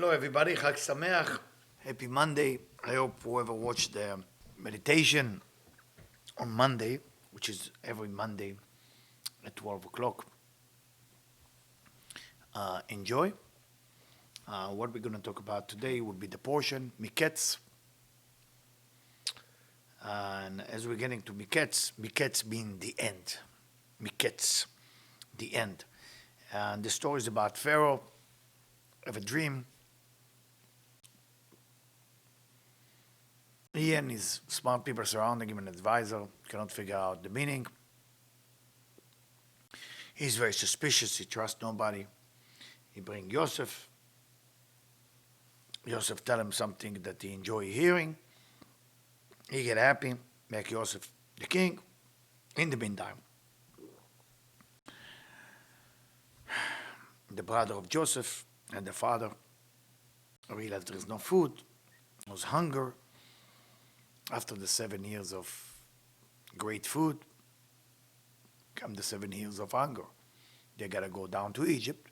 Hello everybody, Chag Sameach, happy Monday. I hope whoever watched the meditation on Monday, which is every Monday at 12 o'clock, enjoy. What we're going to talk about today would be the portion, Mikketz. And as we're getting to Mikketz, Mikketz being the end. Mikketz, the end. And the story is about Pharaoh, have a dream. He and his smart people surrounding him, an advisor, cannot figure out the meaning. He's very suspicious, he trusts nobody. He bring Yosef. Yosef tell him something that he enjoy hearing. He get happy, make Yosef the king. In the meantime, the brother of Joseph and the father realize there is no food, there's hunger. After the 7 years of great food, come the 7 years of hunger. They gotta go down to Egypt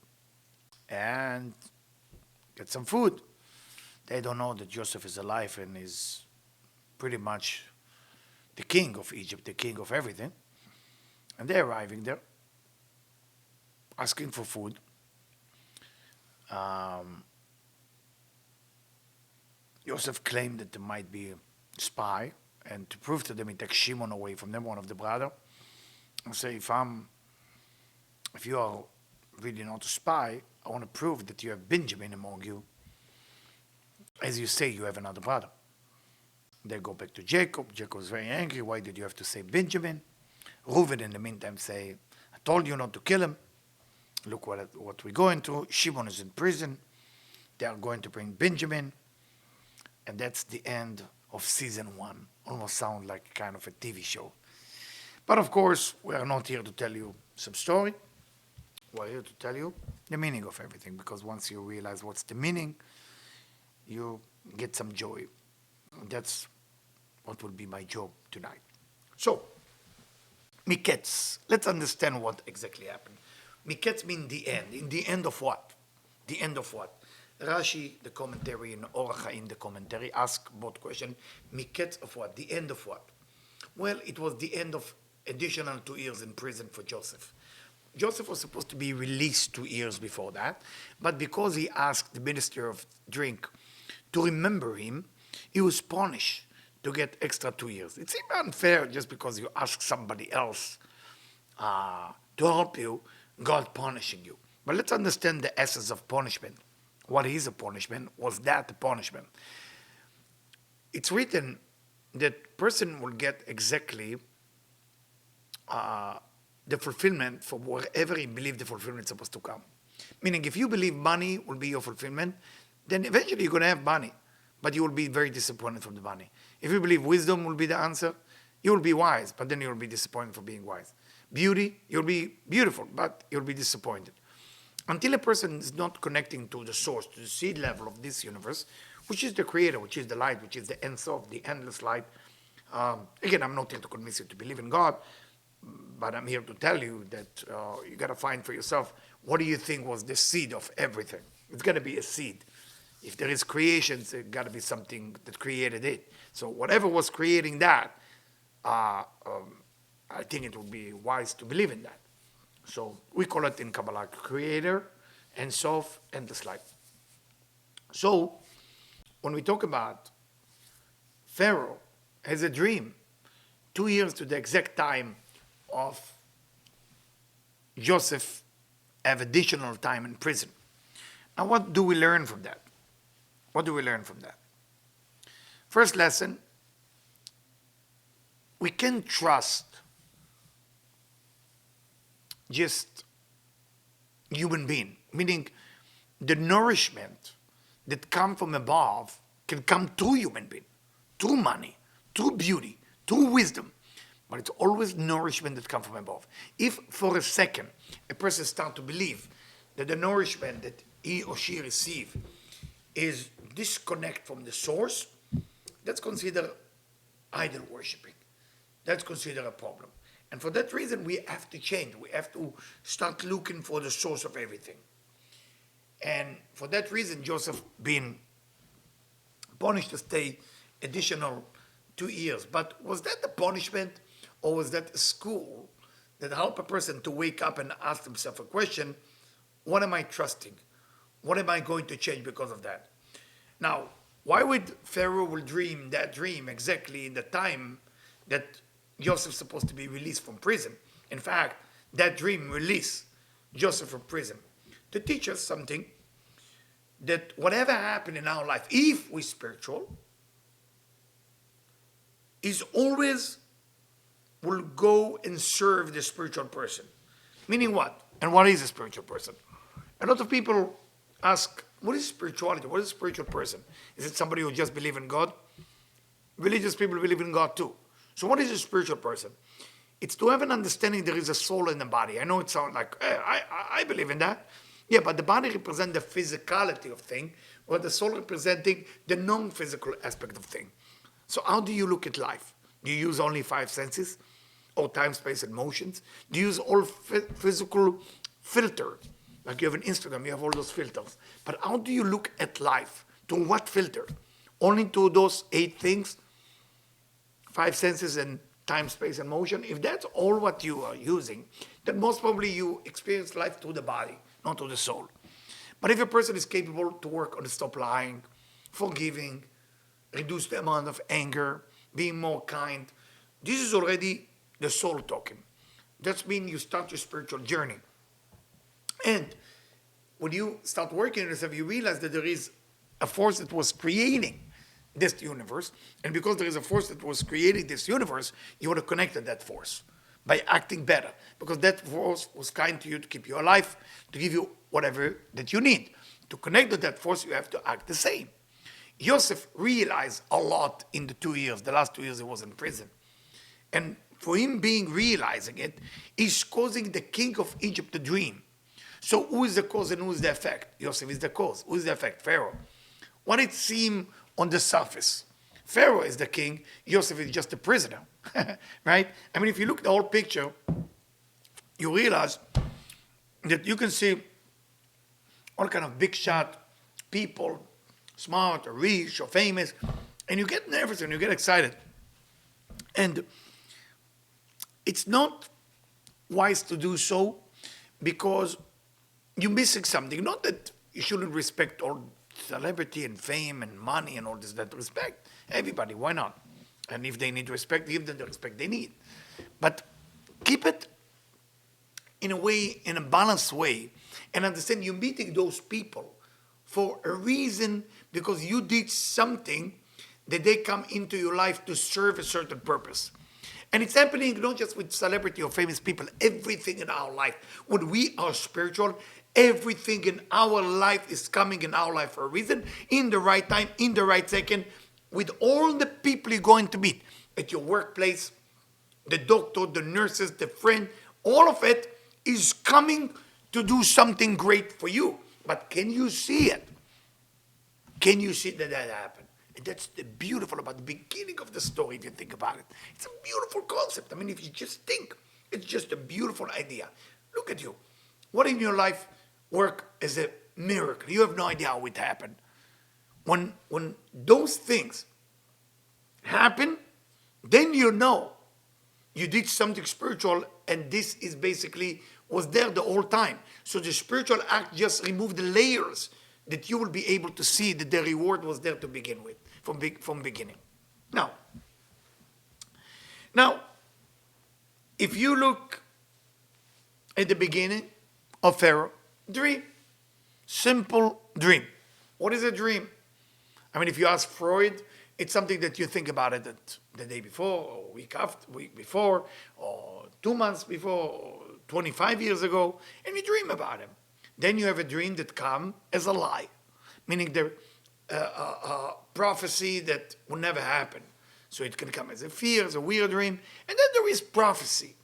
and get some food. They don't know that Joseph is alive and is pretty much the king of Egypt, the king of everything. And they're arriving there, asking for food. Joseph claimed that there might be spy, and to prove to them, he takes Shimon away from them, one of the brother, and say, if you are really not a spy, I want to prove that you have Benjamin among you. As you say, you have another brother. They go back to Jacob. Jacob is very angry. Why did you have to say Benjamin? Reuben, in the meantime, say, I told you not to kill him. Look what we're going through. Shimon is in prison. They are going to bring Benjamin. And that's the end of season 1. Almost sound like kind of a TV show. But of course, we are not here to tell you some story. We're here to tell you the meaning of everything, because once you realize what's the meaning, you get some joy. And that's what will be my job tonight. So, Mikketz. Let's understand what exactly happened. Mikketz means the end. In the end of what? The end of what? Rashi, the commentary, and Orach Chaim, the commentary, ask both questions. Mikketz of what? The end of what? Well, it was the end of additional 2 years in prison for Joseph. Joseph was supposed to be released 2 years before that, but because he asked the minister of drink to remember him, he was punished to get extra 2 years. It seemed unfair just because you ask somebody else to help you, God punishing you. But let's understand the essence of punishment. What is a punishment? Was that a punishment? It's written that person will get exactly the fulfillment for wherever he believes the fulfillment is supposed to come. Meaning, if you believe money will be your fulfillment, then eventually you're going to have money, but you will be very disappointed from the money. If you believe wisdom will be the answer, you will be wise, but then you will be disappointed for being wise. Beauty, you'll be beautiful, but you'll be disappointed. Until a person is not connecting to the source, to the seed level of this universe, which is the creator, which is the light, which is the Ein Sof, the endless light. Again, I'm not here to convince you to believe in God, but I'm here to tell you that you got to find for yourself, what do you think was the seed of everything? It's got to be a seed. If there is creation, it's got to be something that created it. So whatever was creating that, I think it would be wise to believe in that. So we call it in Kabbalah creator, Ein Sof, endless light. So when we talk about Pharaoh has a dream, 2 years to the exact time of Joseph have additional time in prison. Now what do we learn from that? What do we learn from that? First lesson, we can trust just human being, meaning the nourishment that come from above can come through human being, through money, through beauty, through wisdom, but it's always nourishment that comes from above. If for a second a person starts to believe that the nourishment that he or she receive is disconnect from the source, that's considered idol worshiping. That's considered a problem. And for that reason, we have to change. We have to start looking for the source of everything. And for that reason, Joseph being punished to stay additional 2 years. But was that the punishment, or was that a school that helped a person to wake up and ask himself a question, what am I trusting? What am I going to change because of that? Now, why would Pharaoh will dream that dream exactly in the time that Joseph's supposed to be released from prison? In fact, that dream released Joseph from prison to teach us something, that whatever happened in our life, if we're spiritual, is always will go and serve the spiritual person. Meaning what? And what is a spiritual person? A lot of people ask, what is spirituality? What is a spiritual person? Is it somebody who just believes in God? Religious people believe in God too. So what is a spiritual person? It's to have an understanding there is a soul in the body. I know it sounds like, I believe in that. Yeah, but the body represents the physicality of thing, while the soul representing the non-physical aspect of thing. So how do you look at life? Do you use only 5 senses? Or time, space, and motions? Do you use all physical filters? Like you have an Instagram, you have all those filters. But how do you look at life? To what filter? Only to those 8 things? 5 senses and time, space, and motion? If that's all what you are using, then most probably you experience life through the body, not through the soul. But if a person is capable to work on the stop lying, forgiving, reduce the amount of anger, being more kind, this is already the soul talking. That means you start your spiritual journey. And when you start working on yourself, you realize that there is a force that was creating this universe. And because there is a force that was creating this universe, you want to connect to that force by acting better. Because that force was kind to you to keep you alive, to give you whatever that you need. To connect to that force, you have to act the same. Joseph realized a lot in the 2 years, the last 2 years he was in prison. And for him realizing it, is causing the king of Egypt to dream. So who is the cause and who is the effect? Joseph is the cause. Who is the effect? Pharaoh. What it seemed on the surface. Pharaoh is the king, Joseph is just a prisoner. Right? I mean, if you look at the whole picture, you realize that you can see all kind of big shot people, smart or rich or famous, and you get nervous and you get excited. And it's not wise to do so because you're missing something. Not that you shouldn't respect all celebrity and fame and money and all this, that respect everybody, why not? And if they need respect, give them the respect they need. But keep it in a way, in a balanced way, and understand you're meeting those people for a reason, because you did something that they come into your life to serve a certain purpose. And it's happening not just with celebrity or famous people, everything in our life. When we are spiritual, everything in our life is coming in our life for a reason, in the right time, in the right second, with all the people you're going to meet at your workplace, the doctor, the nurses, the friend, all of it is coming to do something great for you. But can you see it? Can you see that happened? And that's the beautiful about the beginning of the story, if you think about it. It's a beautiful concept. I mean, if you just think, it's just a beautiful idea. Look at you. What in your life work as a miracle? You have no idea how it happened. When those things happen, then you know you did something spiritual, and this is basically was there the whole time. So the spiritual act just removed the layers that you will be able to see that the reward was there to begin with, from beginning. Now, if you look at the beginning of Pharaoh, dream, simple dream. What is a dream? I mean, if you ask Freud, it's something that you think about it the day before, or week before, or 2 months before, or 25 years ago, and you dream about him. Then you have a dream that comes as a lie, meaning the prophecy that will never happen. So it can come as a fear, as a weird dream. And then there is prophecy.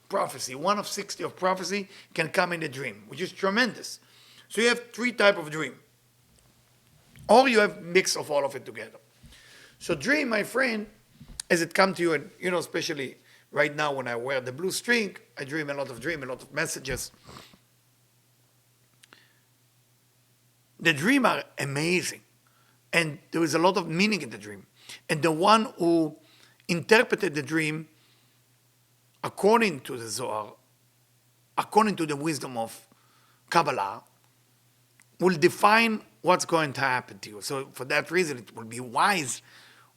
Prophecy, 1 of 60 of prophecy can come in a dream, which is tremendous. So you have 3 types of dream. Or you have mix of all of it together. So dream, my friend, as it comes to you, and especially right now when I wear the blue string, I dream a lot of messages. The dream are amazing. And there is a lot of meaning in the dream. And the one who interpreted the dream according to the Zohar, according to the wisdom of Kabbalah, will define what's going to happen to you. So for that reason, it will be wise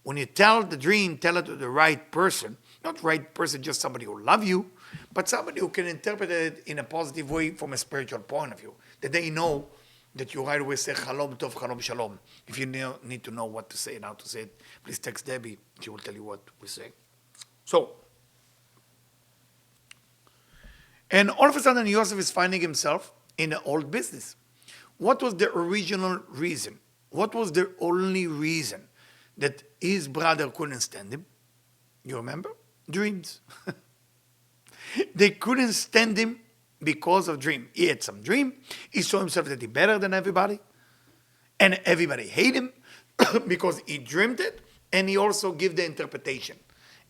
when you tell the dream, tell it to the right person. Not right person, just somebody who loves you, but somebody who can interpret it in a positive way from a spiritual point of view. That they know that you right away say Shalom Tov, Shalom Shalom. If you need to know what to say and how to say it, please text Debbie. She will tell you what we say. So, and all of a sudden Yosef is finding himself in an old business. What was the original reason? What was the only reason that his brother couldn't stand him? You remember? Dreams. They couldn't stand him because of dream. He had some dream. He saw himself that he's better than everybody. And everybody hate him because he dreamed it. And he also gave the interpretation.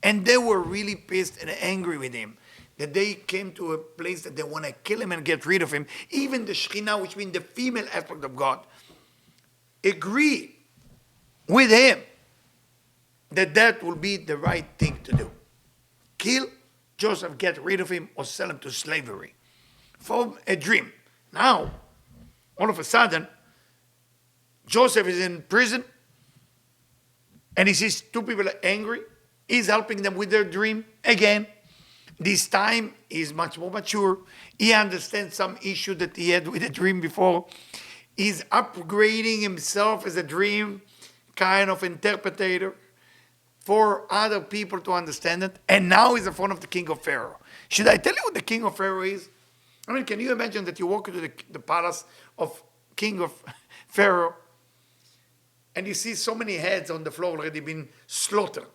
And they were really pissed and angry with him. That they came to a place that they want to kill him and get rid of him. Even the Shekhinah, which means the female aspect of God, agree with him that that will be the right thing to do. Kill Joseph, get rid of him, or sell him to slavery. From a dream. Now, all of a sudden, Joseph is in prison, and he sees two people are angry. He's helping them with their dream again. This time, he's much more mature. He understands some issue that he had with the dream before. He's upgrading himself as a dream kind of interpreter for other people to understand it. And now he's in front of the king of Pharaoh. Should I tell you what the king of Pharaoh is? I mean, can you imagine that you walk into the palace of king of Pharaoh and you see so many heads on the floor already been slaughtered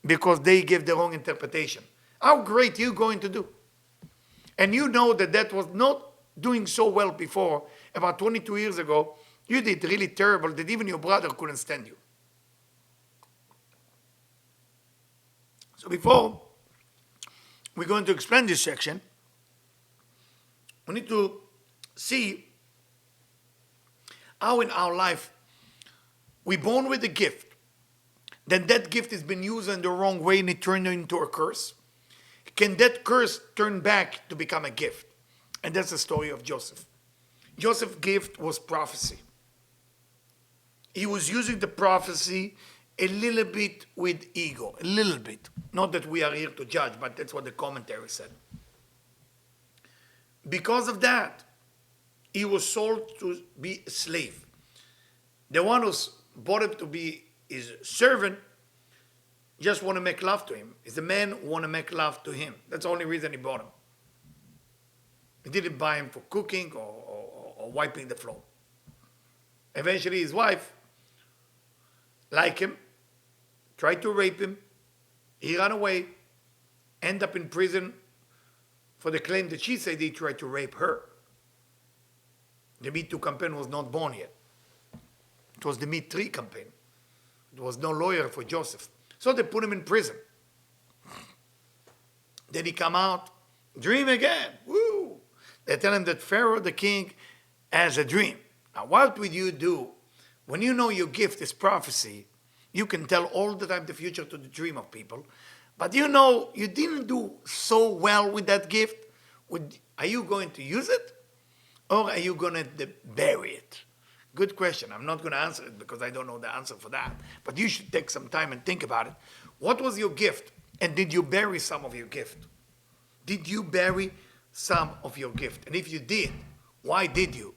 because they gave the wrong interpretation? How great you going to do? And you know that that was not doing so well before. About 22 years ago, you did really terrible that even your brother couldn't stand you. So before we're going to explain this section, we need to see how in our life we're born with a gift. Then that gift has been used in the wrong way and it turned into a curse. Can that curse turn back to become a gift? And that's the story of Joseph. Joseph's gift was prophecy. He was using the prophecy a little bit with ego, a little bit. Not that we are here to judge, but that's what the commentary said. Because of that, he was sold to be a slave. The one who bought him to be his servant just want to make love to him. It's the man who want to make love to him. That's the only reason he bought him. He didn't buy him for cooking or wiping the floor. Eventually his wife liked him, tried to rape him. He ran away, ended up in prison for the claim that she said he tried to rape her. The Me Too campaign was not born yet. It was the Me Too campaign. There was no lawyer for Joseph. So they put him in prison. Then he come out, dream again. Woo! They tell him that Pharaoh, the king, has a dream. Now what would you do when you know your gift is prophecy? You can tell all the time the future to the dream of people. But you know you didn't do so well with that gift. Are you going to use it? Or are you going to bury it? Good question. I'm not going to answer it because I don't know the answer for that. But you should take some time and think about it. What was your gift? And did you bury some of your gift? Did you bury some of your gift? And if you did, why did you?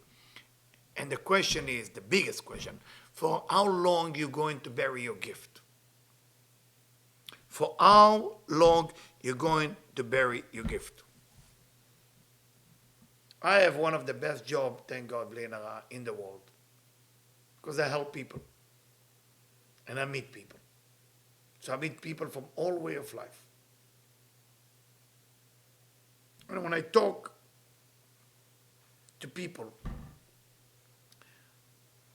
And the question is, the biggest question, for how long you going to bury your gift? For how long you're going to bury your gift? I have one of the best jobs, thank God, in the world. Because I help people. And I meet people. So I meet people from all way of life. And when I talk to people,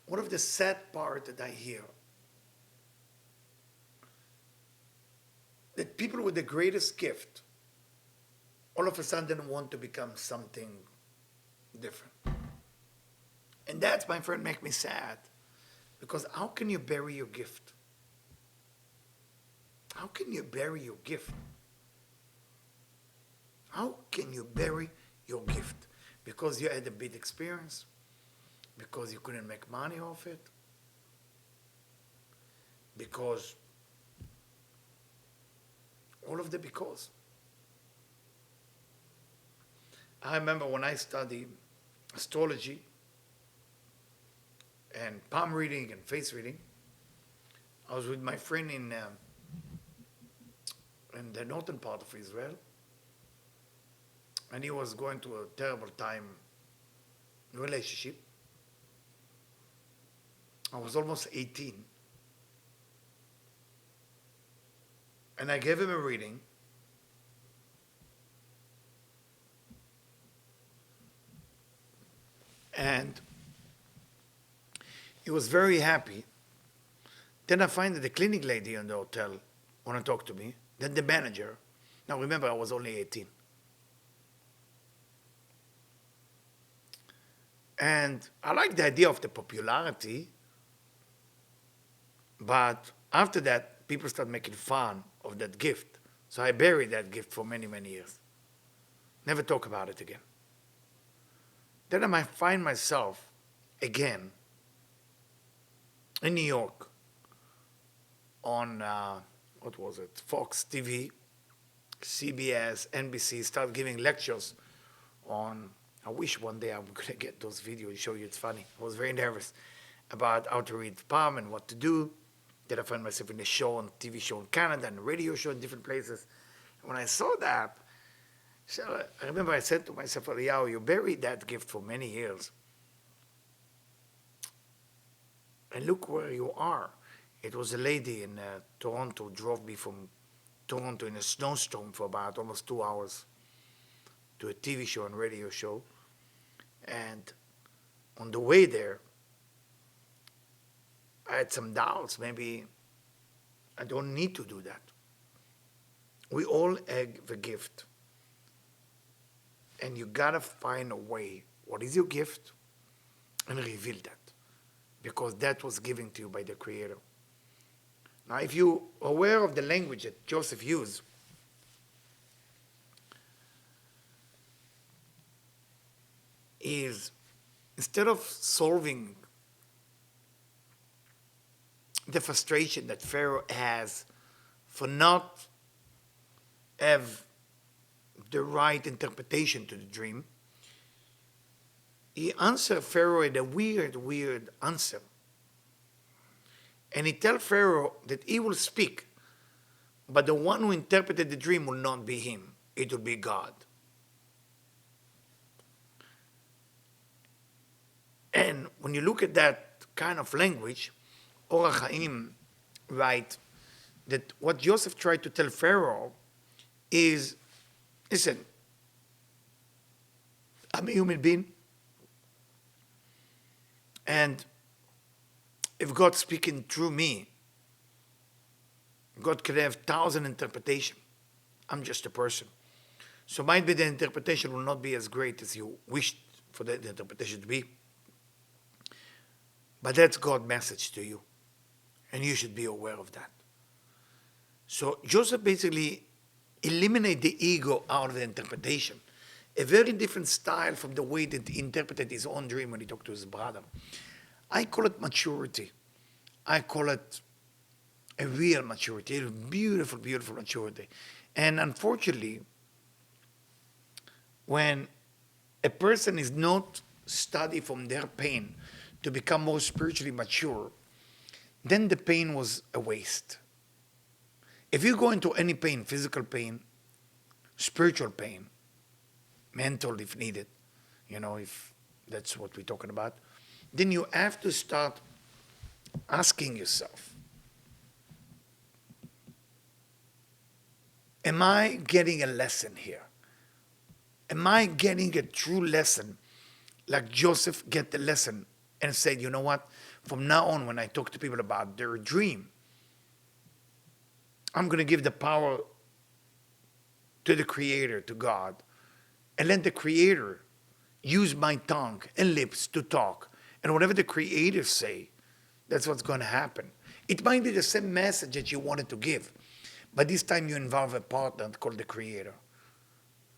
one of the sad part that I hear, that people with the greatest gift all of a sudden want to become something different. And that's, my friend, make me sad. Because how can you bury your gift? How can you bury your gift? How can you bury your gift? Because you had a bad experience? Because you couldn't make money off it? Because all of the because. I remember when I studied astrology and palm reading and face reading, I was with my friend in the northern part of Israel, and he was going through a terrible time relationship. I was almost 18. And I gave him a reading. And he was very happy. Then I find that the clinic lady in the hotel want to talk to me. Then the manager. Now remember, I was only 18. And I like the idea of the popularity. But after that, people start making fun of that gift. So I buried that gift for many, many years. Never talk about it again. Then I might find myself again in New York on, what was it, Fox TV, CBS, NBC, start giving lectures on, I wish one day I'm going to get those videos and show you, it's funny. I was very nervous about how to read palm and what to do. Then I found myself in a show, on TV show in Canada, and a radio show in different places. And when I saw that, so I remember I said to myself, Eliyahu, you buried that gift for many years. And look where you are. It was a lady in Toronto, drove me from Toronto in a snowstorm for about almost 2 hours to a TV show and radio show. And on the way there, I had some doubts. Maybe I don't need to do that. We all have a gift. And you gotta find a way. What is your gift? And reveal that. Because that was given to you by the Creator. Now, if you're aware of the language that Joseph used, is instead of solving the frustration that Pharaoh has for not have the right interpretation to the dream, he answered Pharaoh in a weird answer. And he tells Pharaoh that he will speak, but the one who interpreted the dream will not be him. It will be God. And when you look at that kind of language, Or HaChaim write that what Joseph tried to tell Pharaoh is, listen, I'm a human being, and if God's speaking through me, God could have 1,000 interpretations. I'm just a person. So might be the interpretation will not be as great as you wished for the interpretation to be. But that's God's message to you. And you should be aware of that. So Joseph basically eliminated the ego out of the interpretation. A very different style from the way that he interpreted his own dream when he talked to his brother. I call it maturity. I call it a real maturity, a beautiful, beautiful maturity. And unfortunately, when a person is not study from their pain to become more spiritually mature, then the pain was a waste. If you go into any pain, physical pain, spiritual pain, mental if needed, if that's what we're talking about, then you have to start asking yourself, am I getting a lesson here? Am I getting a true lesson like Joseph get the lesson and said, you know what? From now on, when I talk to people about their dream, I'm going to give the power to the Creator, to God, and let the Creator use my tongue and lips to talk And whatever the creators say, that's what's going to happen. It might be the same message that you wanted to give, but this time you involve a partner called the creator.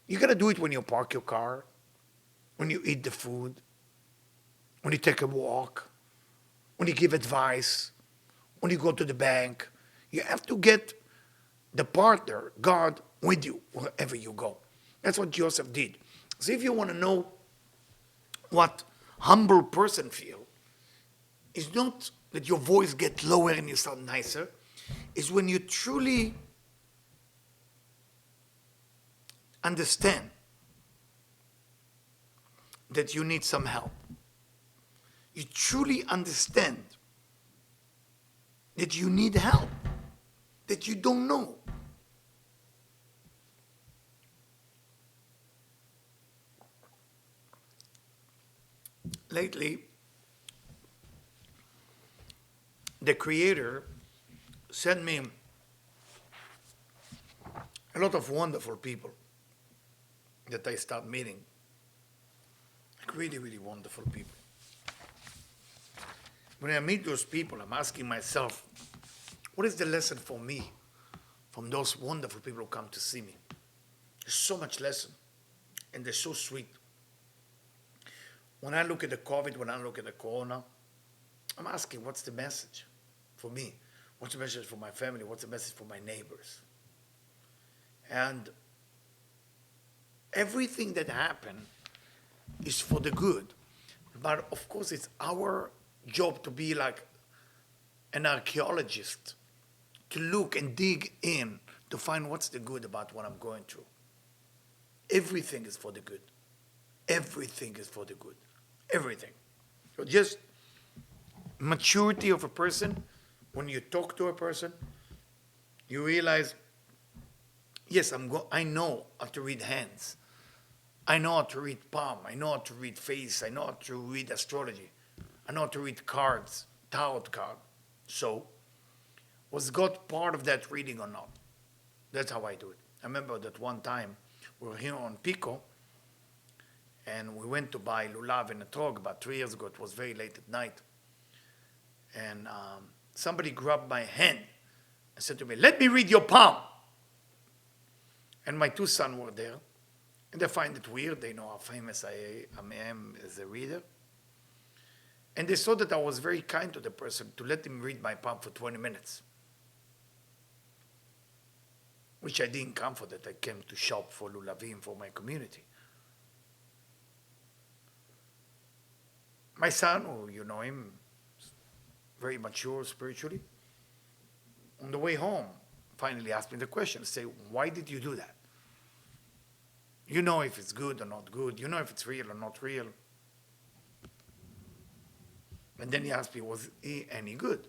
You got to do it when you park your car, when you eat the food, when you take a walk, when you give advice, when you go to the bank. You have to get the partner, God, with you wherever you go. That's what Joseph did. So if you want to know what humble person feel, it's not that your voice gets lower and you sound nicer. It's when you truly understand that you need some help. You truly understand that you need help, that you don't know. Lately, the Creator sent me a lot of wonderful people that I start meeting. Like really, really wonderful people. When I meet those people, I'm asking myself, what is the lesson for me from those wonderful people who come to see me? There's so much lesson, and they're so sweet. When I look at the COVID, when I look at the Corona, I'm asking, what's the message for me? What's the message for my family? What's the message for my neighbors? And everything that happened is for the good. But of course, it's our job to be like an archaeologist, to look and dig in to find what's the good about what I'm going through. Everything is for the good. Everything is for the good. Everything. So just maturity of a person, when you talk to a person, you realize, yes, I know how to read hands. I know how to read palm. I know how to read face. I know how to read astrology. I know how to read cards, tarot card. So, was God part of that reading or not? That's how I do it. I remember that one time we were here on Pico, and we went to buy lulav and a trog about 3 years ago. It was very late at night. And somebody grabbed my hand and said to me, "Let me read your palm." And my two sons were there. And they find it weird. They know how famous I am as a reader. And they saw that I was very kind to the person to let him read my palm for 20 minutes. Which I didn't come for that. I came to shop for lulavim for my community. My son, who you know him, very mature spiritually, on the way home, finally asked me the question, say, "Why did you do that? You know if it's good or not good. You know if it's real or not real." And then he asked me, was he any good?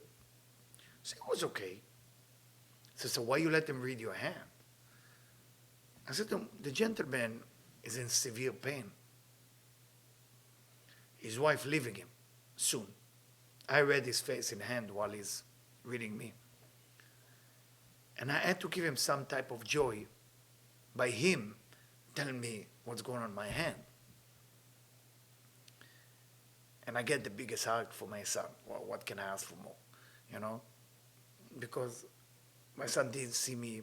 I said, it was okay. He said, so why you let him read your hand? I said to him, the gentleman is in severe pain. His wife leaving him soon. I read his face in hand while he's reading me. And I had to give him some type of joy by him telling me what's going on in my hand. And I get the biggest hug for my son. Well, what can I ask for more? You know? Because my son didn't see me,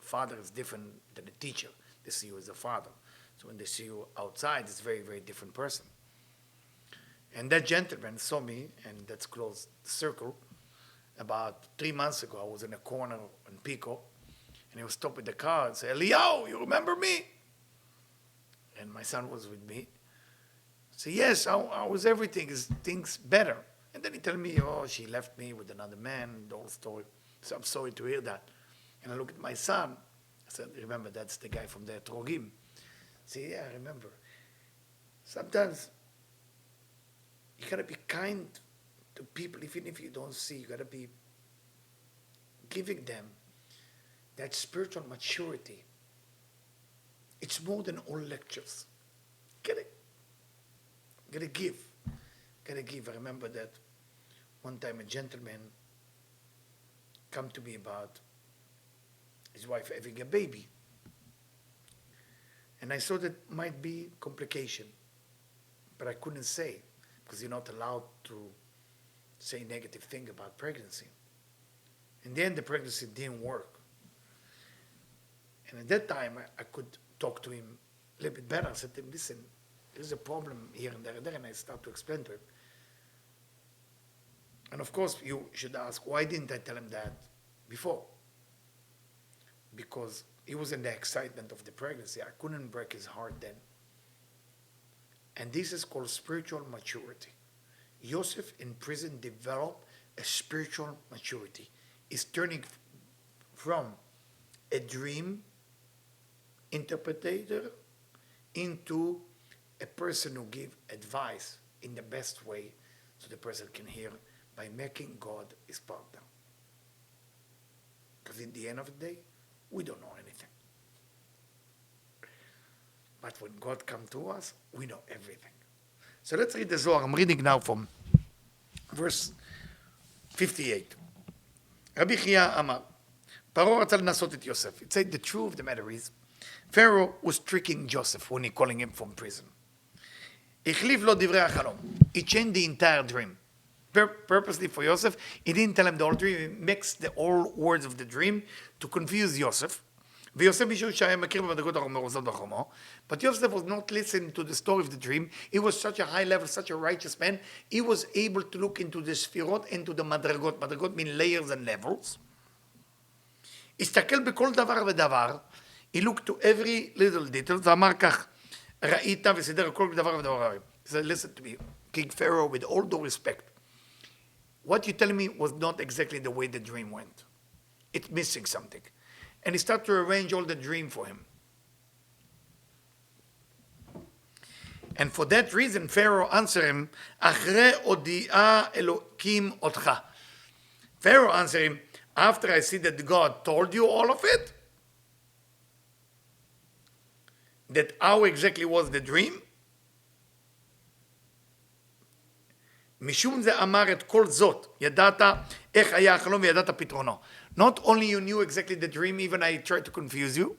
father is different than a teacher. They see you as a father. So when they see you outside, it's a very, very different person. And that gentleman saw me, and that's closed the circle. About 3 months ago, I was in a corner in Pico, and he was stopping the car and said, "Eliyahu, you remember me?" And my son was with me. I said, "Yes, how was everything? Is things better?" And then he told me, "Oh, she left me with another man," the whole story. So I'm sorry to hear that. And I looked at my son. I said, "Remember, that's the guy from the Trogim." I said, "Yeah, I remember." Sometimes you gotta be kind to people, even if you don't see. You gotta be giving them that spiritual maturity. It's more than all lectures. Gotta give. Gotta give. I remember that one time a gentleman come to me about his wife having a baby. And I saw that might be complication, but I couldn't say. because you're not allowed to say negative thing about pregnancy. In the end, the pregnancy didn't work. And at that time, I could talk to him a little bit better. I said to him, listen, there's a problem here and there and there, and I start to explain to him. And of course, you should ask, why didn't I tell him that before? Because he was in the excitement of the pregnancy. I couldn't break his heart then. And this is called spiritual maturity. Joseph in prison developed a spiritual maturity. He's turning from a dream interpreter into a person who gives advice in the best way so the person can hear, by making God his partner. Because in the end of the day, we don't know anything. But when God comes to us, we know everything. So let's read the Zohar. I'm reading now from verse 58. Rabbi Chia Amar, Paro רצה לנסות את יוסף. It said the truth of the matter is, Pharaoh was tricking Joseph when he calling him from prison. החליף לו דברי החלום. He changed the entire dream. Purposely for Joseph, he didn't tell him the whole dream. He mixed the all words of the dream to confuse Joseph. ויוסף מישהו שהיה מכיר במדרגות המרוזות בחומו. But Joseph was not listening to the story of the dream. He was such a high level, such a righteous man. He was able to look into the ספירות, into the מדרגות. מדרגות mean layers and levels. הסתכל בכל דבר ודבר. He looked to every little detail. ואמר כך, ראית וסידר כל דבר ודבר. He said, listen to me, King Pharaoh, with all due respect. What you telling me was not exactly the way the dream went. It's missing something. And he started to arrange all the dream for him. And for that reason, Pharaoh answered him, אחרי הודיעה אלוקים אותך. Pharaoh answered him, after I see that God told you all of it, that how exactly was the dream, משום זה אמר את כל זאת, ידעת איך היה החלום וידעת פתרונו. Not only you knew exactly the dream, even I tried to confuse you.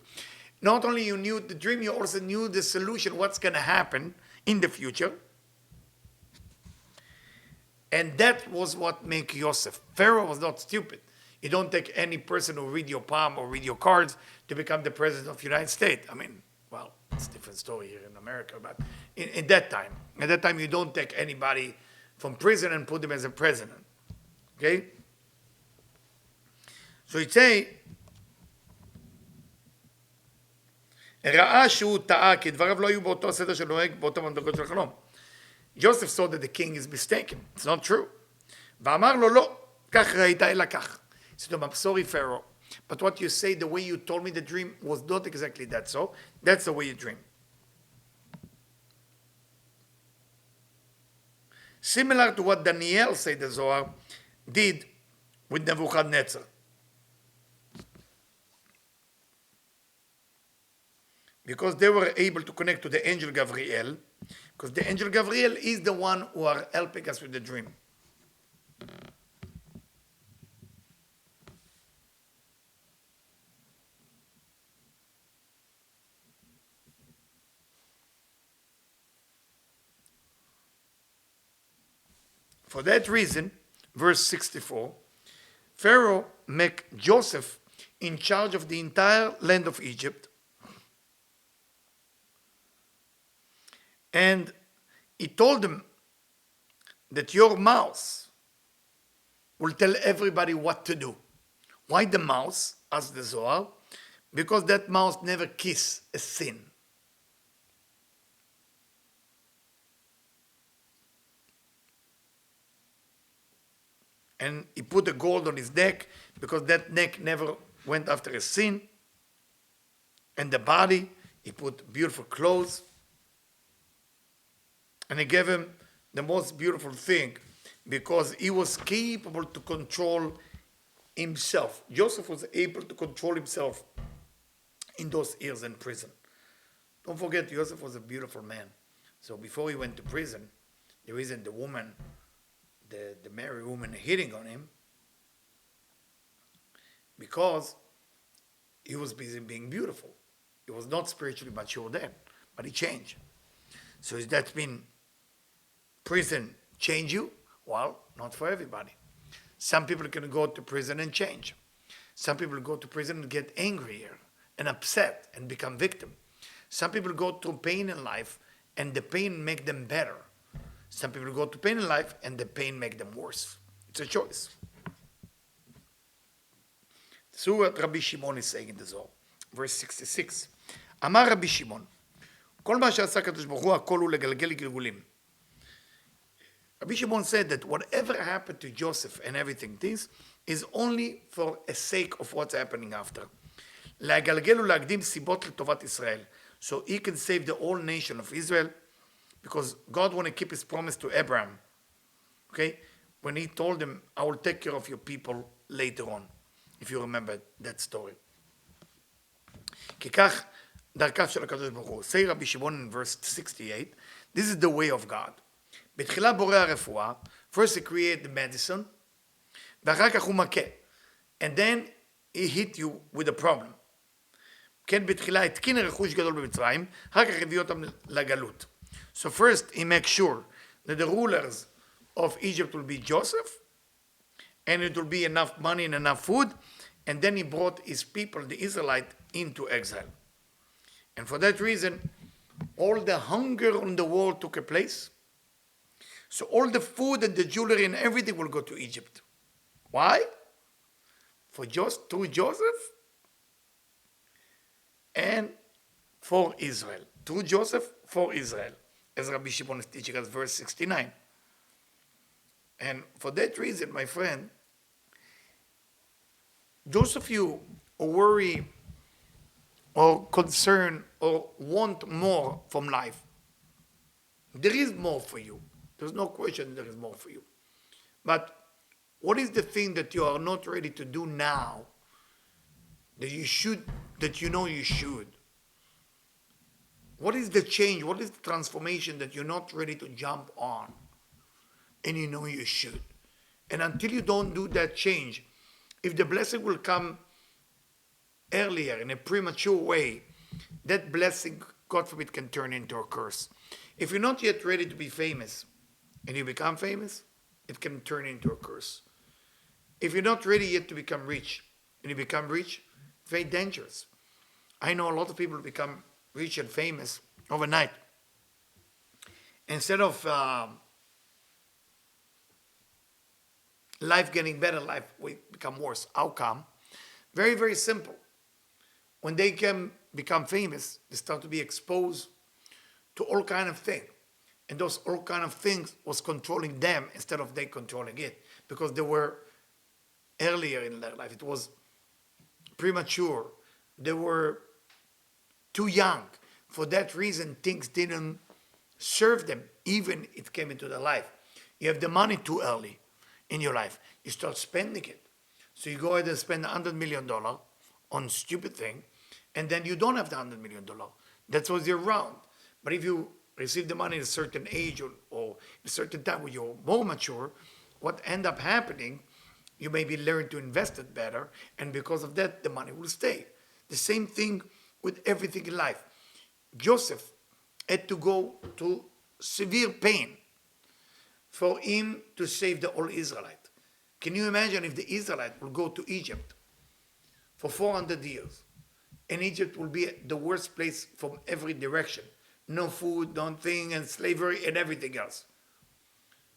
Not only you knew the dream, you also knew the solution, what's going to happen in the future. And that was what made Joseph. Pharaoh was not stupid. You don't take any person who read your palm or read your cards to become the president of the United States. I mean, well, it's a different story here in America, but at that time you don't take anybody from prison and put him as a president. Okay? So he'd say, ראה שהוא טעה, כי דבריו לא היו באותו הסדר שנוהג באותו מדרגות של החלום. Joseph saw that the king is mistaken. It's not true. ואמר לו, לא, כך ראית אלא כך. He said to him, I'm sorry, Pharaoh, but what you say, the way you told me the dream was not exactly that. So that's the way you dream. Similar to what Daniel, said the Zohar, did with Nebuchadnezzar. Because they were able to connect to the angel Gabriel, because the angel Gabriel is the one who are helping us with the dream. For that reason, verse 64, Pharaoh made Joseph in charge of the entire land of Egypt, and he told him that your mouth will tell everybody what to do. Why the mouth? Asked the Zohar. Because that mouth never kiss a sin. And he put a gold on his neck because that neck never went after a sin. And the body, he put beautiful clothes. And he gave him the most beautiful thing because he was capable to control himself. Joseph was able to control himself in those years in prison. Don't forget, Joseph was a beautiful man. So before he went to prison, the reason the woman, the married woman hitting on him, because he was busy being beautiful. He was not spiritually mature then, but he changed. So that's been prison change you? Well, not for everybody. Some people can go to prison and change. Some people go to prison and get angrier and upset and become victim. Some people go through pain in life and the pain make them better. Some people go to pain in life and the pain make them worse. It's a choice. So what Rabbi Shimon is saying in the Zohar, verse 66. אמר רבי שמעון, כל מה שעשה הקדוש ברוך הוא, הכל הוא לגלגל גלגולים. Rabbi Shimon said that whatever happened to Joseph and everything, this is only for a sake of what's happening after. להגלגל ולהקדים סיבות לטובת ישראל. So he can save the whole nation of Israel, because God want to keep his promise to Abraham. Okay? When he told him, I will take care of your people later on. If you remember that story. כי כך דרכיו של הקדוש ברוך הוא. Say Rabbi Shimon in verse 68, this is the way of God. בתחילה בורא הרפואה, first he created the medicine, ואחר כך הוא מכה. And then he hit you with a problem. כן, בתחילה התקין רכוש גדול במצרים, אחר כך הביא אותם לגלות. So first he makes sure that the rulers of Egypt will be Joseph, and it will be enough money and enough food, and then he brought his people, the Israelites, into exile. And for that reason, all the hunger on the world took a place. So all the food and the jewelry and everything will go to Egypt. Why? Through Joseph and for Israel. Through Joseph, for Israel. As Rabbi Shimon is teaching us, verse 69. And for that reason, my friend, those of you who worry or concern or want more from life, there is more for you. There's no question there is more for you. But what is the thing that you are not ready to do now that you should, that you know you should? What is the change? What is the transformation that you're not ready to jump on and you know you should? And until you don't do that change, if the blessing will come earlier in a premature way, that blessing, God forbid, can turn into a curse. If you're not yet ready to be famous and you become famous, it can turn into a curse. If you're not ready yet to become rich and you become rich, it's very dangerous. I know a lot of people become rich and famous overnight. Instead of life getting better, life will become worse. How come? Very, very simple. When they can become famous, they start to be exposed to all kind of things. And those all kind of things was controlling them instead of they controlling it. Because they were earlier in their life. It was premature. They were too young. For that reason, things didn't serve them, even it came into their life. You have the money too early in your life. You start spending it. So you go ahead and spend $100 million on stupid thing, and then you don't have the $100 million. That's what you're around. But if you receive the money at a certain age or a certain time when you're more mature, what end up happening, you maybe learn to invest it better, and because of that, the money will stay. The same thing with everything in life. Joseph had to go to severe pain for him to save the whole Israelite. Can you imagine if the Israelite will go to Egypt for 400 years, and Egypt will be the worst place from every direction? No food, no thing, and slavery and everything else.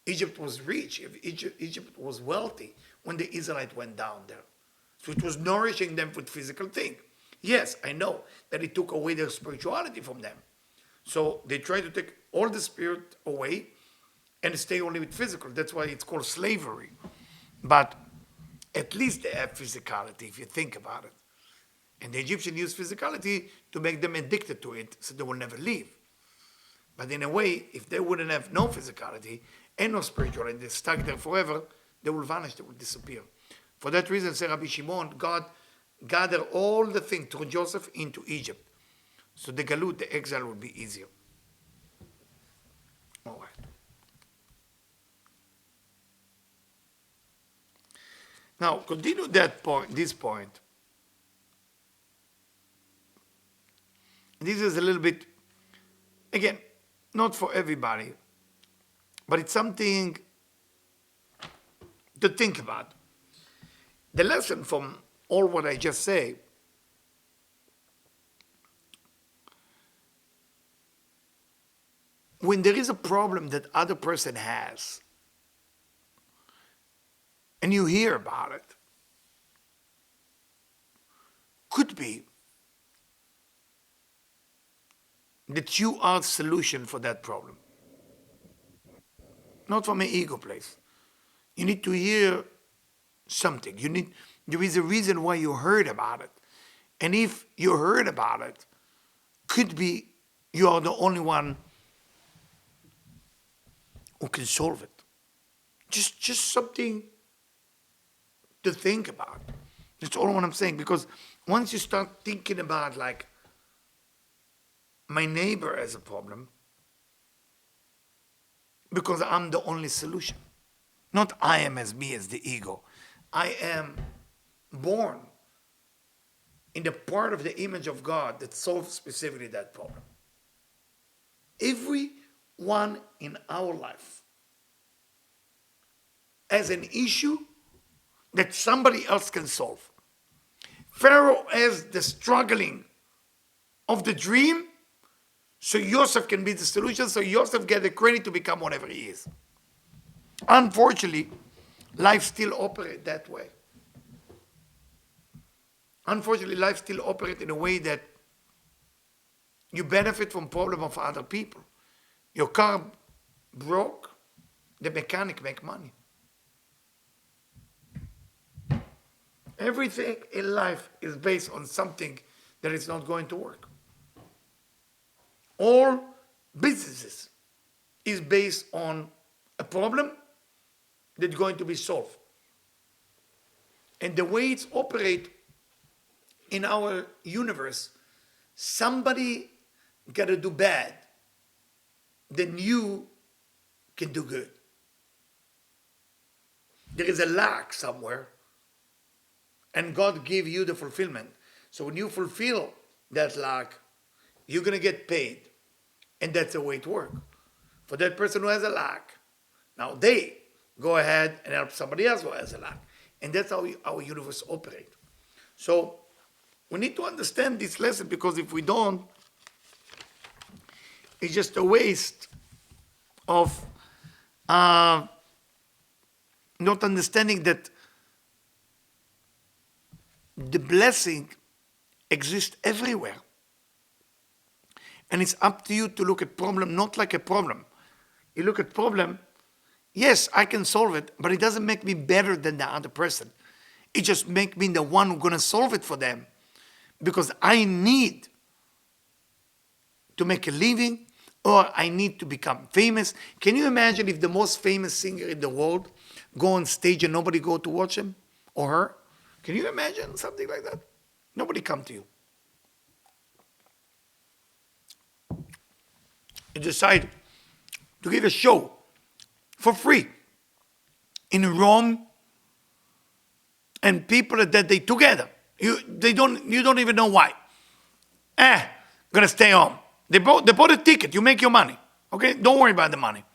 Egypt was rich. Egypt was wealthy when the Israelite went down there. So it was nourishing them with physical things. Yes, I know that it took away their spirituality from them. So they tried to take all the spirit away and stay only with physical. That's why it's called slavery. But at least they have physicality, if you think about it. And the Egyptians used physicality to make them addicted to it, so they will never leave. But in a way, if they wouldn't have no physicality and no spirituality, they're stuck there forever, they will vanish, they will disappear. For that reason, say Rabbi Shimon, God gathered all the things through Joseph into Egypt. So the galut, the exile, will be easier. All right. Now, continue that point, this point. This is a little bit, again, not for everybody, but it's something to think about. The lesson from all what I just say, when there is a problem that other person has, and you hear about it, could be that you are the solution for that problem. Not from an ego place. You need to hear something. There is a reason why you heard about it. And if you heard about it, could be you are the only one who can solve it. Just something to think about. That's all what I'm saying. Because once you start thinking about, like, my neighbor has a problem, because I'm the only solution. Not I am as me as the ego. I am born in the part of the image of God that solves specifically that problem. Everyone in our life has an issue that somebody else can solve. Pharaoh has the struggling of the dream, so Joseph can be the solution, so Joseph get the credit to become whatever he is. Unfortunately, life still operates that way. Unfortunately, life still operates in a way that you benefit from problem of other people. Your car broke, the mechanic make money. Everything in life is based on something that is not going to work. All businesses is based on a problem that's going to be solved. And the way it's operate in our universe, somebody got to do bad, then you can do good. There is a lack somewhere, and God gave you the fulfillment. So when you fulfill that lack, you're going to get paid. And that's the way it works. For that person who has a lack, now they go ahead and help somebody else who has a lack. And that's how our universe operates. So we need to understand this lesson, because if we don't, it's just a waste of not understanding that the blessing exists everywhere. And it's up to you to look at problem not like a problem. You look at problem, yes, I can solve it, but it doesn't make me better than the other person. It just makes me the one who's going to solve it for them. Because I need to make a living, or I need to become famous. Can you imagine if the most famous singer in the world go on stage and nobody go to watch him or her? Can you imagine something like that? Nobody come to you. You decide to give a show for free in Rome, and people that they together. You don't even know why. Gonna stay home. They bought a ticket. You make your money. Okay, don't worry about the money.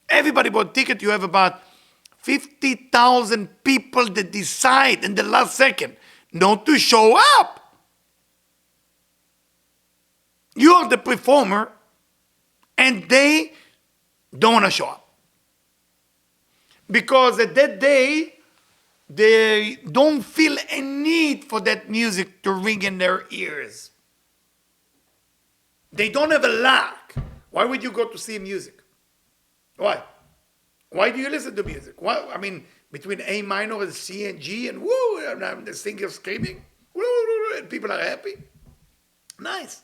Everybody bought a ticket. You have about 50,000 people that decide in the last second not to show up. You are the performer, and they don't want to show up. Because at that day, they don't feel a need for that music to ring in their ears. They don't have a lack. Why would you go to see music? Why? Why do you listen to music? Why? I mean, between A minor and C and G and woo, and the singer screaming, woo, and people are happy. Nice.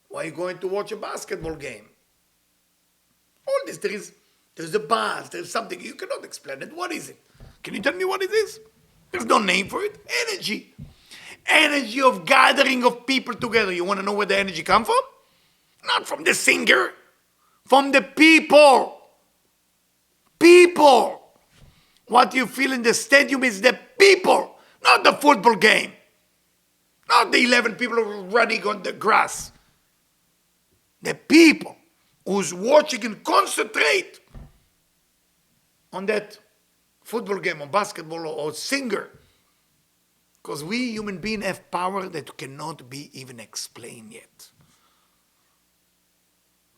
Why are you going to watch a basketball game? All this, there's a buzz, there's something, you cannot explain it. What is it? Can you tell me what it is? There's no name for it. Energy. Energy of gathering of people together. You want to know where the energy comes from? Not from the singer, from the people. People. What you feel in the stadium is the people, not the football game. Not the 11 people running on the grass. The people who's watching and concentrate on that football game or basketball or singer. Because we human beings have power that cannot be even explained yet.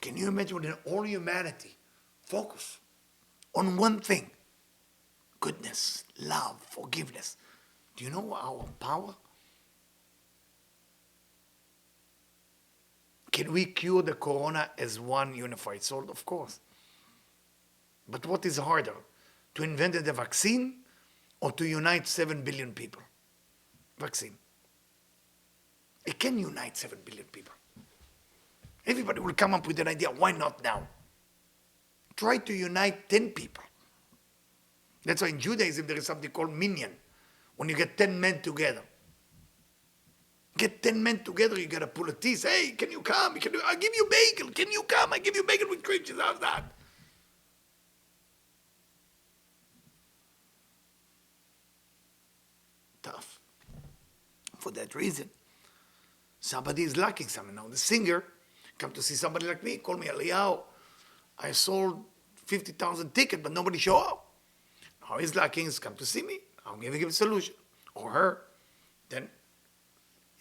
Can you imagine when all humanity focus on one thing? Goodness, love, forgiveness. Do you know our power? Can we cure the corona as one unified soul? Of course. But what is harder? To invent the vaccine or to unite 7 billion people? Vaccine. It can unite 7 billion people. Everybody will come up with an idea. Why not now? Try to unite 10 people. That's why in Judaism there is something called minyan. When you get 10 men together. Get 10 men together, you gotta pull a teeth. Hey, can you come? I'll give you bagel. Can you come? I give you bagel with cream cheese. How's that? Tough. For that reason, somebody is lacking something. Now the singer come to see somebody like me, call me Eliyahu. I sold 50,000 tickets, but nobody show up. Now he's lacking, he's come to see me. I'm giving him a solution. Or her. Then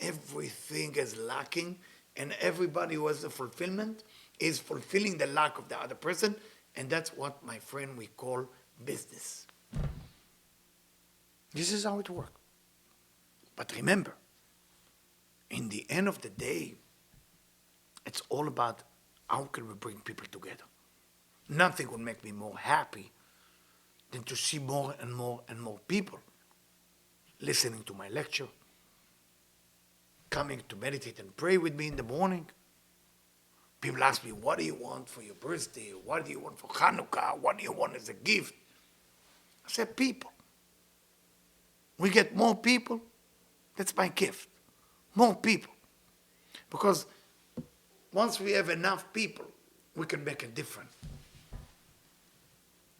everything is lacking, and everybody who has the fulfillment is fulfilling the lack of the other person, and that's what, my friend, we call business. This is how it works. But remember, in the end of the day, it's all about how can we bring people together. Nothing would make me more happy than to see more and more and more people listening to my lecture, coming to meditate and pray with me in the morning. People ask me, what do you want for your birthday? What do you want for Hanukkah? What do you want as a gift? I said, people. We get more people. That's my gift. More people. Because once we have enough people, we can make a difference.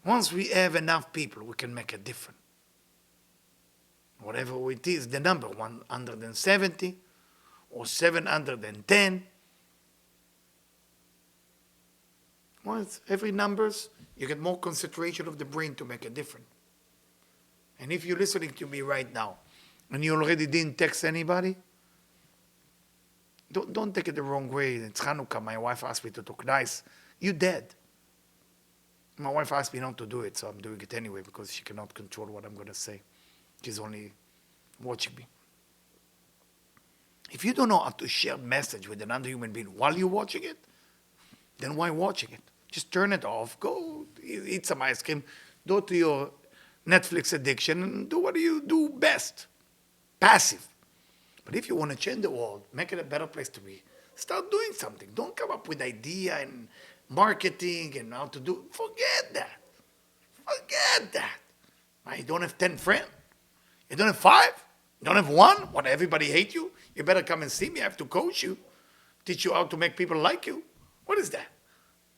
Once we have enough people, we can make a difference. Whatever it is, the number, 170 or 710. Once every numbers, you get more concentration of the brain to make a difference. And if you're listening to me right now, and you already didn't text anybody, don't take it the wrong way. It's Hanukkah. My wife asked me to talk nice. You dead. My wife asked me not to do it, so I'm doing it anyway because she cannot control what I'm going to say. She's only watching me. If you don't know how to share a message with another human being while you're watching it, then why watching it? Just turn it off. Go eat some ice cream. Go to your Netflix addiction and do what you do best. Passive. But if you want to change the world, make it a better place to be, start doing something. Don't come up with idea and marketing and how to do. Forget that. Forget that. You don't have 10 friends. You don't have 5. You don't have 1. What, everybody hate you? You better come and see me. I have to coach you. Teach you how to make people like you. What is that?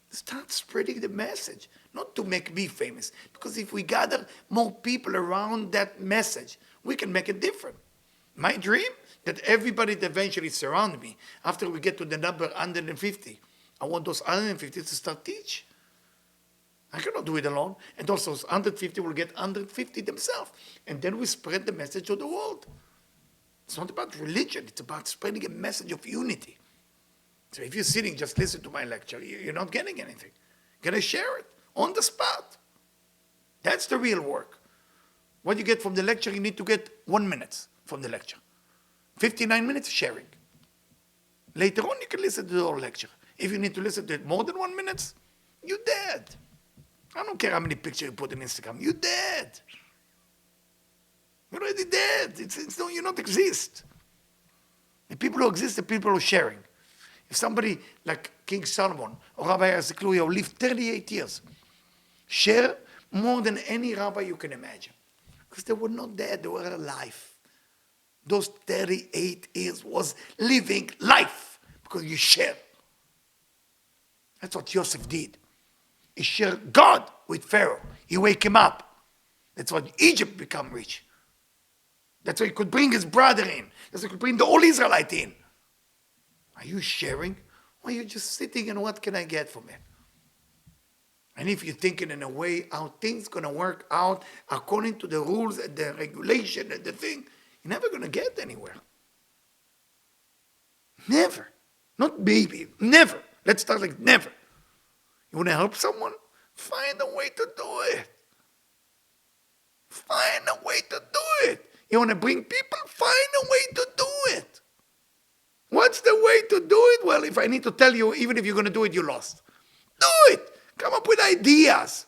Start spreading the message. Not to make me famous. Because if we gather more people around that message, we can make a difference. My dream, that everybody that eventually surround me, after we get to the number 150, I want those 150 to start teach. I cannot do it alone. And also 150 will get 150 themselves. And then we spread the message to the world. It's not about religion. It's about spreading a message of unity. So if you're sitting, just listen to my lecture, you're not getting anything. You're going to share it on the spot. That's the real work. What you get from the lecture, you need to get 1 minute from the lecture. 59 minutes sharing. Later on, you can listen to the whole lecture. If you need to listen to it more than 1 minute, you're dead. I don't care how many pictures you put on Instagram. You're dead. You're already dead. You don't exist. The people who exist are people who are sharing. If somebody like King Solomon or Rabbi Ezekiel who lived 38 years, share more than any rabbi you can imagine. Because they were not dead, they were alive. Those 38 years was living life because you share. That's what Joseph did. He shared God with Pharaoh. He wake him up. That's why Egypt become rich. That's why he could bring his brother in. That's why he could bring the whole Israelite in. Are you sharing? Or are you just sitting and what can I get from it? And if you're thinking in a way how things going to work out according to the rules and the regulation and the thing, you're never going to get anywhere. Never. Not maybe. Never. Let's start like never. You want to help someone? Find a way to do it. Find a way to do it. You want to bring people? Find a way to do it. What's the way to do it? Well, if I need to tell you, even if you're going to do it, you lost. Do it. Come up with ideas.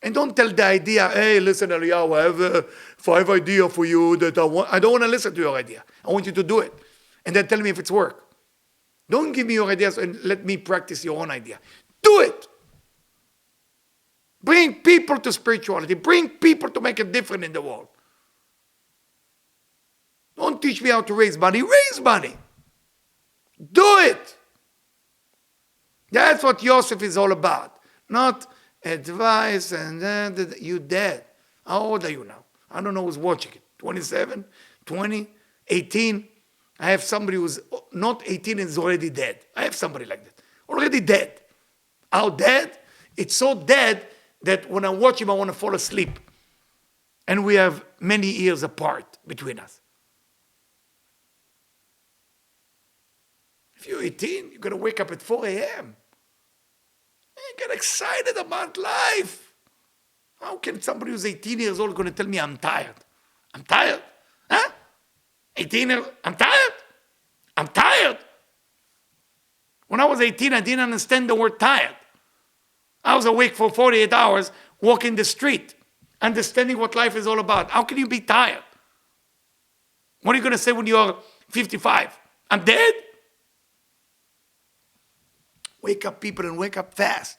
And don't tell the idea, hey, listen, Eliyahu, I have 5 ideas for you that I want. I don't want to listen to your idea. I want you to do it. And then tell me if it's work. Don't give me your ideas and let me practice your own idea. Do it. Bring people to spirituality. Bring people to make a difference in the world. Don't teach me how to raise money. Raise money. Do it. That's what Yosef is all about. Not advice and you dead. How old are you now? I don't know who's watching it. 27, 20, 18. I have somebody who's not 18 and is already dead. I have somebody like that. Already dead. How dead? It's so dead that when I watch him, I want to fall asleep. And we have many years apart between us. If you're 18, you're going to wake up at 4 a.m. and get excited about life. How can somebody who's 18 years old going to tell me I'm tired? I'm tired? Huh? 18 years, I'm tired? I'm tired. When I was 18, I didn't understand the word tired. I was awake for 48 hours, walking the street, understanding what life is all about. How can you be tired? What are you going to say when you're 55? I'm dead? Wake up, people, and wake up fast.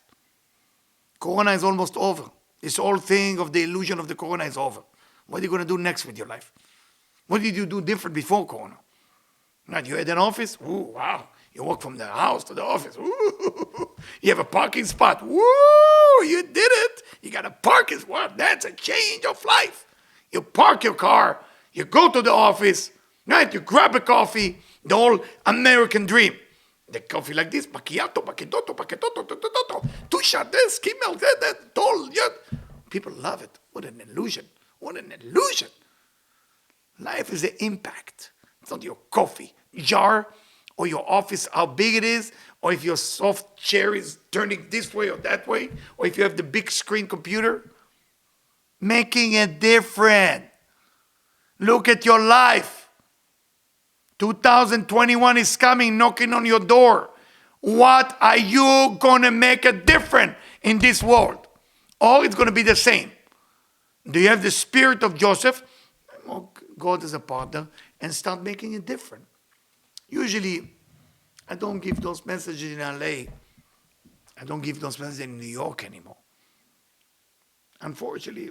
Corona is almost over. This whole thing of the illusion of the Corona is over. What are you going to do next with your life? What did you do different before Corona? Not you had an office? Ooh, wow. You walk from the house to the office. Ooh. You have a parking spot. Woo! You did it. You got a parking spot. That's a change of life. You park your car. You go to the office. Right? You grab a coffee. The whole American dream. The coffee like this. Macchiato, paquetoto. Two shot this. Kimmel, that. Tall. Yeah. People love it. What an illusion. What an illusion. Life is the impact. It's not your coffee jar or your office, how big it is, or if your soft chair is turning this way or that way, or if you have the big screen computer. Making a difference. Look at your life. 2021 is coming, knocking on your door. What are you going to make a difference in this world? Or it's going to be the same. Do you have the spirit of Joseph? God is a partner, and start making it different. Usually, I don't give those messages in LA. I don't give those messages in New York anymore. Unfortunately,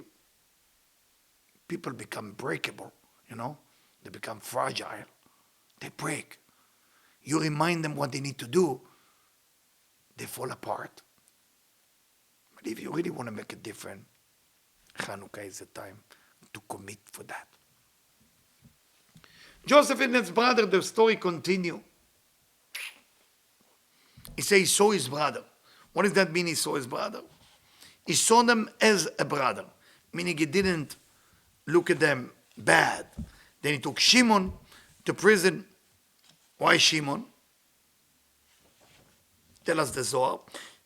people become breakable, They become fragile. They break. You remind them what they need to do, they fall apart. But if you really want to make a difference, Hanukkah is the time to commit for that. Joseph and his brother, the story continue. He says he saw his brother. What does that mean, he saw his brother? He saw them as a brother, meaning he didn't look at them bad. Then he took Shimon to prison. Why Shimon? Tell us the Zohar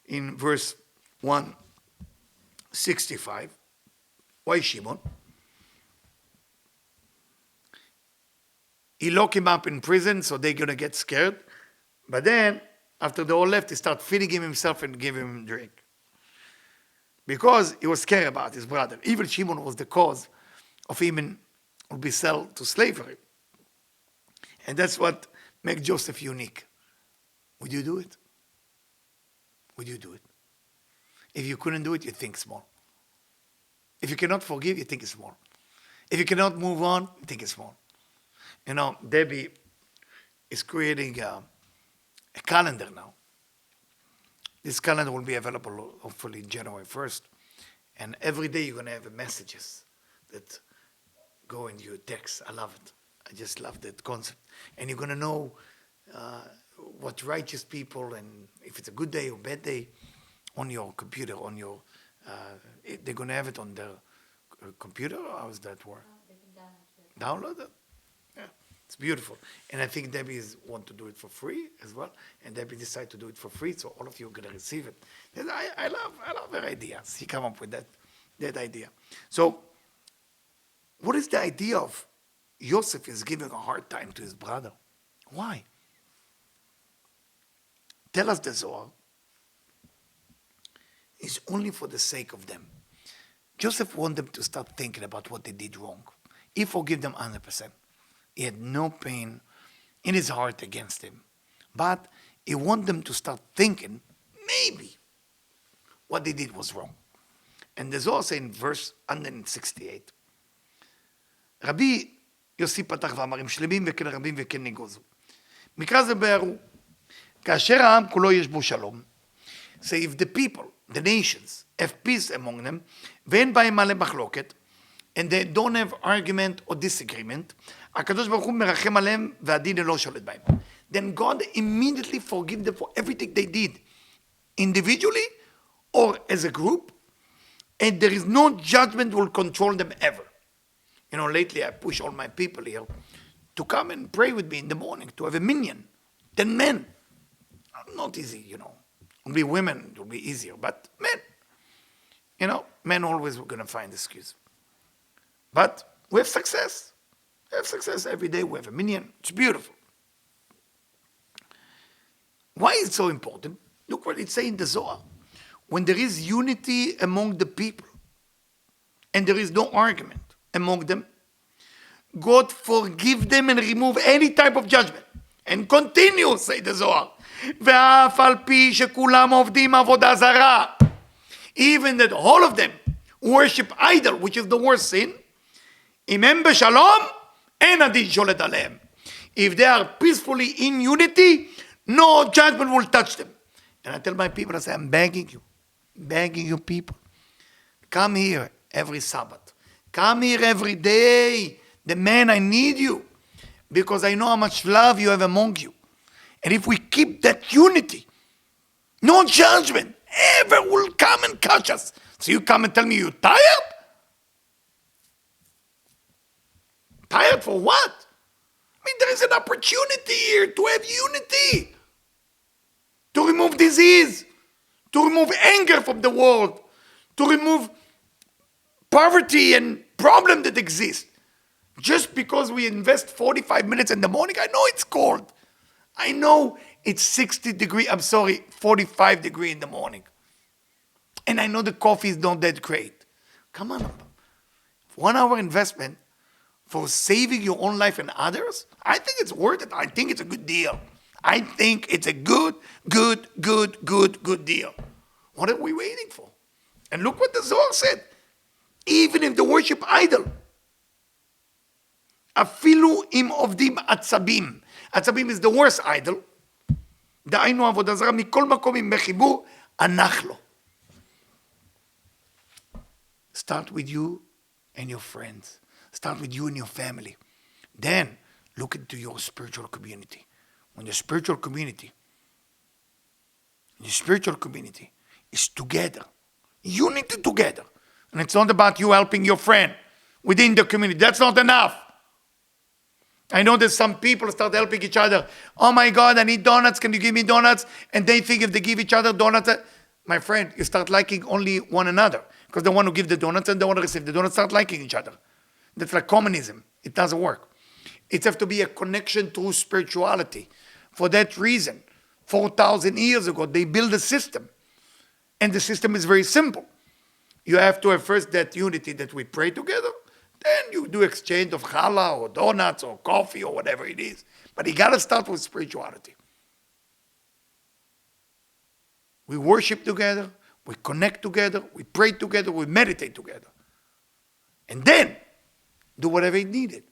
in verse 165. Why Shimon? He locked him up in prison, so they're going to get scared. But then, after they all left, he started feeding him himself and giving him drink. Because he was scared about his brother. Even Shimon was the cause of him would be sold to slavery. And that's what makes Joseph unique. Would you do it? Would you do it? If you couldn't do it, you think small. If you cannot forgive, you think it's small. If you cannot move on, you think it's small. Debbie is creating a calendar now. This calendar will be available hopefully January 1st. And every day you're going to have messages that go into your text. I love it. I just love that concept. And you're going to know what righteous people, and if it's a good day or bad day, on your computer, on your, they're going to have it on their computer, or how does that work? Download it? Yeah, it's beautiful. And I think Debbie want to do it for free as well, and Debbie decided to do it for free, so all of you are going to receive it. And I love her ideas. He come up with that idea. So, what is the idea of Yosef is giving a hard time to his brother? Why? Tell us the Zohar. It's only for the sake of them. Joseph wanted them to start thinking about what they did wrong. He forgave them 100%. He had no pain in his heart against him. But he wanted them to start thinking, maybe, what they did was wrong. And the Zohar says in verse 168, רבי יוסי פתח ואמר, אם שלמים וכן רבים וכן נגוזו. מקרא זה בהרו, כאשר העם כולו יש בו שלום, say if the people, the nations, have peace among them, ואין בהם מלא מחלוקת, and they don't have argument or disagreement, הקדוש ברוך הוא מרחם עליהם והדין לא שולט בהם. Then God immediately forgive them for everything they did, individually or as a group, and there is no judgment will control them ever. You know, lately I push all my people here to come and pray with me in the morning, to have a minyan, 10 men. Not easy, you know. Only women, it will be easier, but men. You know, men always were going to find excuse. But we have success. We have success every day. We have a minyan. It's beautiful. Why is it so important? Look what it says in the Zohar. When there is unity among the people, and there is no argument among them, God forgive them and remove any type of judgment. And continue, say the Zohar. ואף על פי שכולם עובדים עבודה זרה, even that all of them worship idol, which is the worst sin, אם הם בשלום, אין הדין שולט עליהם. If they are peacefully in unity, no judgment will touch them. And I tell my people, I say, I'm begging you people, come here every Sabbath. Come here every day. The man, I need you. Because I know how much love you have among you. And if we keep that unity, no judgment ever will come and catch us. So you come and tell me you're tired? Tired for what? I mean, there is an opportunity here to have unity. To remove disease. To remove anger from the world. To remove poverty and problem that exist. Just because we invest 45 minutes in the morning, I know it's cold. I know it's 45 degrees in the morning. And I know the coffee is not that great. Come on. 1 hour investment for saving your own life and others, I think it's worth it. I think it's a good deal. I think it's a good deal. What are we waiting for? And look what the Zohar said. Even if they worship idol, אפילו אם עובדים עצבים. עצבים is the worst idol. דהיינו עבודה זרה מכל מקום עם בחיבור, הנח לו. Start with you and your friends. Start with you and your family. Then look into your spiritual community. When the spiritual community is together, unity together. And it's not about you helping your friend within the community. That's not enough. I know that some people start helping each other. Oh my God, I need donuts. Can you give me donuts? And they think if they give each other donuts, my friend, you start liking only one another. Because they want to give the donuts and they want to receive the donuts, start liking each other. That's like communism. It doesn't work. It has to be a connection through spirituality. For that reason, 4,000 years ago, they built a system. And the system is very simple. You have to have first that unity that we pray together. Then you do exchange of challah or donuts or coffee or whatever it is. But you got to start with spirituality. We worship together. We connect together. We pray together. We meditate together. And then do whatever is needed.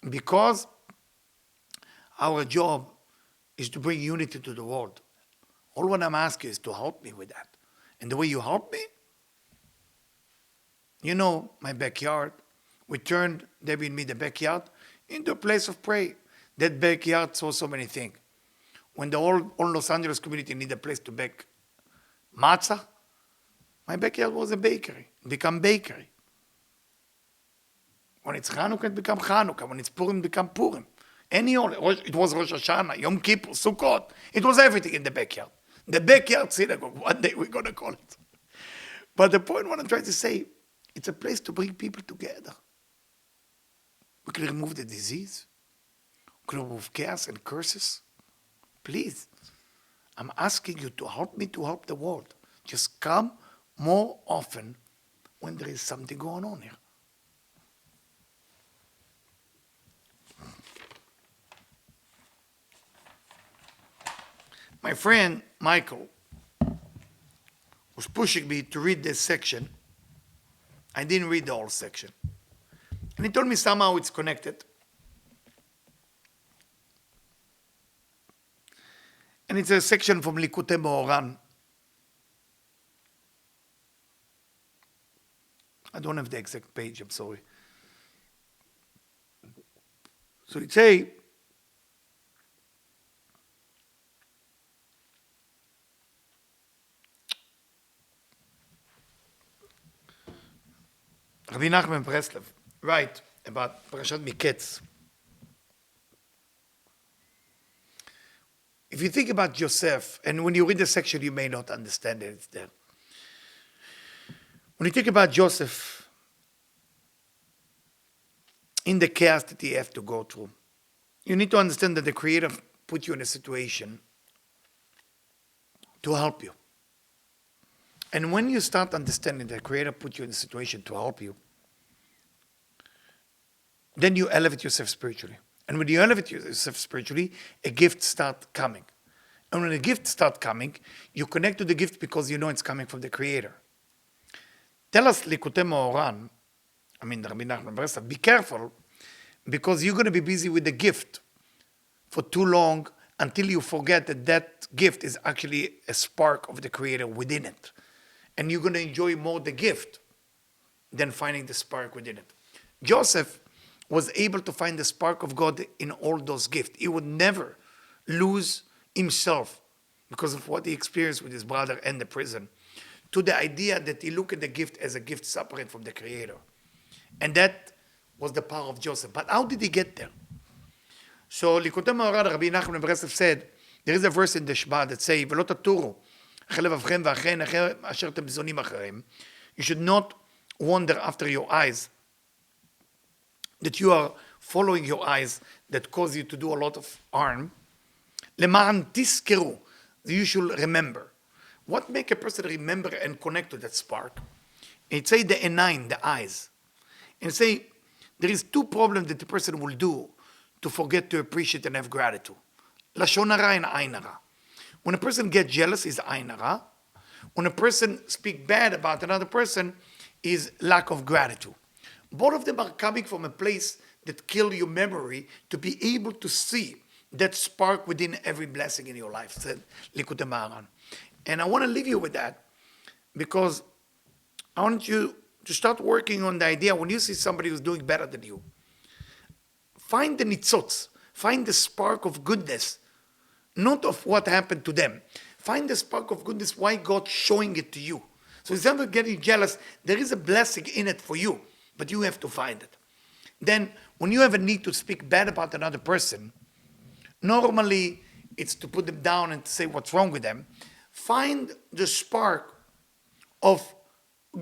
Because our job is to bring unity to the world. All what I'm asking is to help me with that. And the way you help me, you know, my backyard, we turned, Debbie and me, the backyard, into a place of prayer. That backyard saw so many things. when the whole Los Angeles community need a place to bake matzah, my backyard was a bakery. It become bakery. When it's Hanukkah, it become Hanukkah. When it's Purim, it become Purim. It was Rosh Hashanah, Yom Kippur, Sukkot. It was everything in the backyard. The backyard synagogue, one day we're going to call it. But the point what I'm trying to say, it's a place to bring people together. We can remove the disease. We can remove chaos and curses. Please, I'm asking you to help me to help the world. Just come more often when there is something going on here. My friend Michael was pushing me to read this section. I didn't read the whole section. And he told me somehow it's connected. And it's a section from Likutei Moharan. I don't have the exact page, I'm sorry. So it says, Rabbi Nachman Breslov write about Parashat Mikketz. If you think about Joseph, and when you read the section, you may not understand it, it's there. When you think about Joseph, in the chaos that he has to go through, you need to understand that the Creator put you in a situation to help you. And when you start understanding that the Creator put you in a situation to help you, then you elevate yourself spiritually. And when you elevate yourself spiritually, a gift starts coming. And when a gift starts coming, you connect to the gift because you know it's coming from the Creator. Tell us Likutei Moharan, Rabbi Nachman Breslov, be careful because you're going to be busy with the gift for too long until you forget that that gift is actually a spark of the Creator within it. And you're going to enjoy more the gift than finding the spark within it. Joseph was able to find the spark of God in all those gifts. He would never lose himself because of what he experienced with his brother and the prison, to the idea that he looked at the gift as a gift separate from the Creator. And that was the power of Joseph. But how did he get there? So Likutei Moharan, Rabbi Nachman Breslov said, there is a verse in the Shema that says, "V'lo taturu אחרי לבבכם ואחרי אחרי אשר אתם זונים אחריהם." You should not wander after your eyes, that you are following your eyes that cause you to do a lot of harm. למען תזכרו, you should remember. What make a person remember and connect to that spark? It say the einayim, the eyes. And say, there is two problems that the person will do to forget to appreciate and have gratitude. לשון הרע and עין הרע. When a person gets jealous, is עין הרע. When a person speaks bad about another person, is lack of gratitude. Both of them are coming from a place that kill your memory to be able to see that spark within every blessing in your life, said Likutei Moharan. And I want to leave you with that because I want you to start working on the idea when you see somebody who's doing better than you. Find the nitzotz, find the spark of goodness, not of what happened to them. Find the spark of goodness, why God's showing it to you. So instead of getting jealous, there is a blessing in it for you, but you have to find it. Then when you have a need to speak bad about another person, normally it's to put them down and to say what's wrong with them. Find the spark of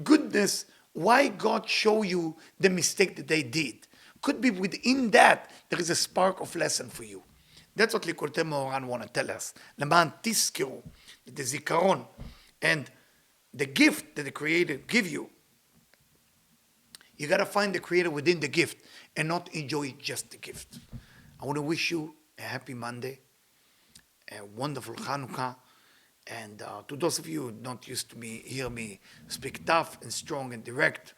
goodness, why God show you the mistake that they did. Could be within that, there is a spark of lesson for you. That's what Likutei Moharan want to tell us. למען תזכרו, the zikaron, and the gift that the Creator give you. You got to find the Creator within the gift and not enjoy just the gift. I want to wish you a happy Monday, a wonderful Hanukkah, and to those of you who not used to hear me speak tough and strong and direct,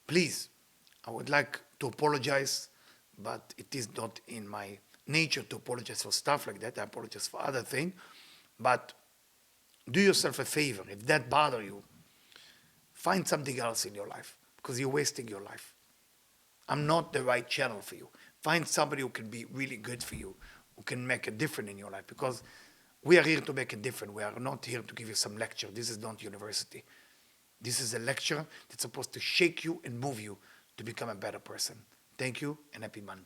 please, I would like to apologize, but it is not in my nature to apologize for stuff like that. I apologize for other things, but do yourself a favor. If that bothers you, find something else in your life because you're wasting your life. I'm not the right channel for you. Find somebody who can be really good for you, who can make a difference in your life, because we are here to make a difference. We are not here to give you some lecture. This is not university. This is a lecture that's supposed to shake you and move you to become a better person. Thank you, and happy Monday.